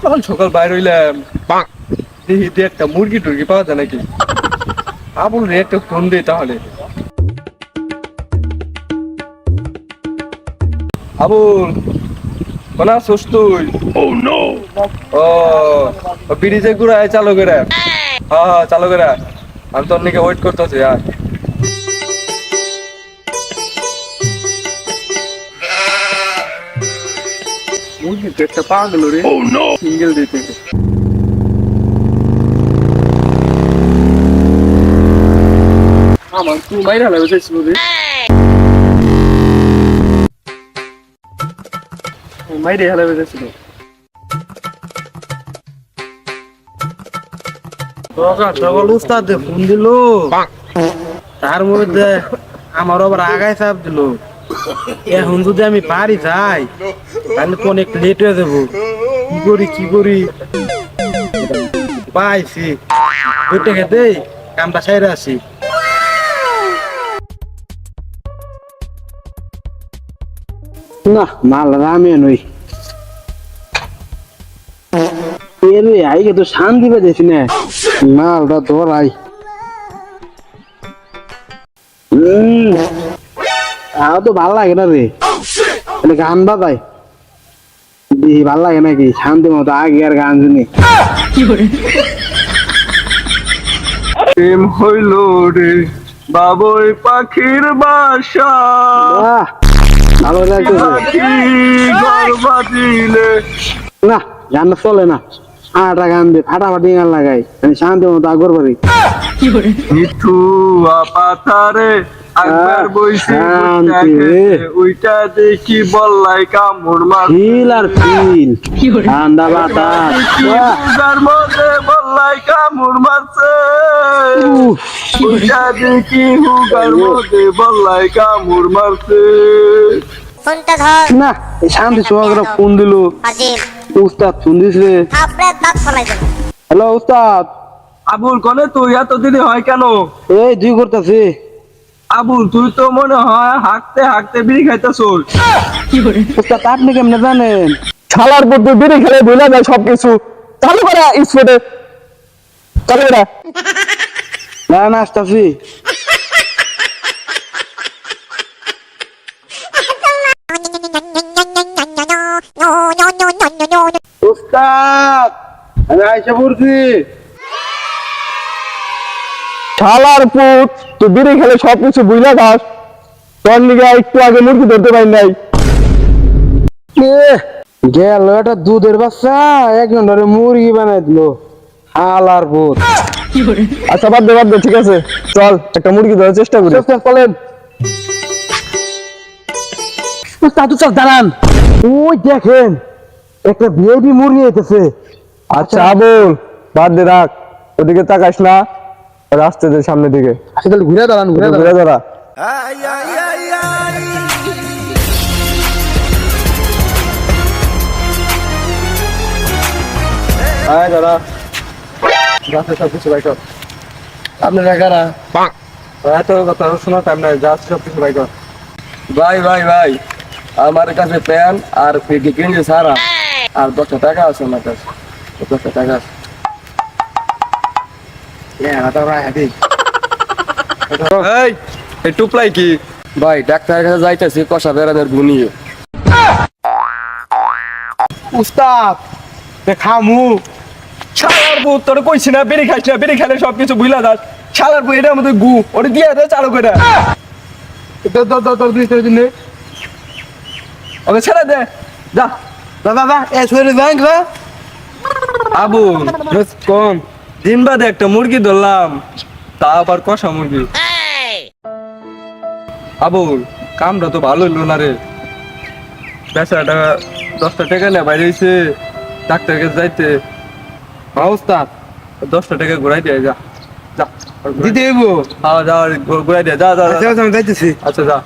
সকাল সকাল বাইর হইলাম, দেখি যে একটা মুরগি টুরগি পাওয়া যায় নাকি। আবুল রে একটা ফোন দে তাহলে। আবুল, কোন আছিস তুই? ও ব্রিজে ঘুরায় চালু করে। হ্যাঁ চালু করে, আমি তোর নিকে ওয়েট করতেছি। আর মুরগি তো একটা পাওয়া গেল রে, সিঙ্গেল দিতে। আমার তুই মাইরা লাগবে চাইছিল রে, মাইরে হেলা বেজেছিল। সকাল উস্তাদ ফোন দিল, তার মধ্যে আমার আবার আগায় চাপ দিল। এখন যদি আমি পারি যাই তাহলে তো অনেক লেট হয়ে যাবো। কি করি পাইছি দুটো খেতে কামটা সাইরে আসি। না মাল রামে নই আইগে তো শান্তি পেয়েছি না, মালটা ধরাই। তো ভাল লাগে না রে, গান বাজাই দেখি ভাল লাগে নাকি শান্তি মতো আগে আর গান শুনি। প্রেম হইল রে বাবুই পাখির বাসা, ভালো লাগছে না, গানটা চলে না। আটা গান দিয়ে ফাটাফাটি গান লাগাই, আমি শান্তি মতো আগর পারি। মিঠু পাথারে একবার বইছে ওইটা দেখি বললাই কামড় মার ফিল আর ফিল ঠান্ডা বাতাস মধ্যে বললাই কামড় মারছে, ওইটা দেখি হুগার মধ্যে বললাই কামড় মারছে। ফোনটা ধর না, এই শান্তি সোহাগরা ফোন দিল। উস্তাদ ফোন দিছে। হ্যালো উস্তাদ। আবুল কনে তুই এত দেরি হয় কেন? এই দুই করতেছি। আবুল তুই তো মনে হয় হাঁকতে হাঁকতে বিড়ি খাইতেছ। উস্তাদ আপনি কেমনে জানেন? ছালার পর বিড়ি খেলে ভুলে যায় সবকিছু। চালু করা স্পিডে চালু করা। না না আসতেছি। উস্তাদ আমি আইসা পড়ছি। ছালার পুত তুই বিড়ি খেলে সবকিছু বুঝলে যাস, তোর নিকে একটু আগে মুরগি ধরতে পারি নাই। গেল এটা দুধের বাচ্চা, একজন ধরে মুরগি বানাই দিল। হালার পুত। আচ্ছা বাদ দে ঠিক আছে, চল একটা মুরগি ধরার চেষ্টা করি। বলেন উস্তাদ উস্তাদ দাঁড়ান, ওই দেখেন একটা ভিআইপি মুরগি আইতেছে। আচ্ছা আবুল বাদ দে, রাখ, ওদিকে তাকাস না, রাস্তা দে সামনের দিকে। আচ্ছা তাহলে ঘুরে দাঁড়ান, ঘুরে দাঁড়া। আয় দাঁড়া, গাছে সব কিছু বাইক আপনারা কারা? এত কথা শোনার টাইম নাই, যা সব কিছু বাইক। ভাই ভাই ভাই, আমার কাছে প্যান আর গেঞ্জি সারা আর 10 টাকা আছে আমার কাছে, 10 টাকা আছে। এই টুপলাই কি ভাই? ডাক্তারের কাছে যাইতেছি কষা বেড়ানোর গুনিয়ে। উস্তাদ খামু শালার বউ, তোর কইছি না বেড়ে খাইস না, বেড়ে খাইলে সবকিছু বুঝলা যাস। শালার বউ এটার মধ্যে গু ওটা দিয়ে দে চালু করে। ওকে ছেড়ে দে, যা দাদা আবু কম দিন বাদে একটা মুরগি ধরলাম, তা আবার কষা মুরগি। আবুল কামটা তো ভালো হইলো না রে, বেচারাটা 10 টাকা না বাইরে হয়েছে ডাক্তারের কাছে যাইতে। উস্তাদ 10 টাকা ঘুরাই দিয়ে যা, যা দিতে হইব। হ্যাঁ যা ঘুরাই দিয়ে, যা যা। আমি যাইতেছি। আচ্ছা যা।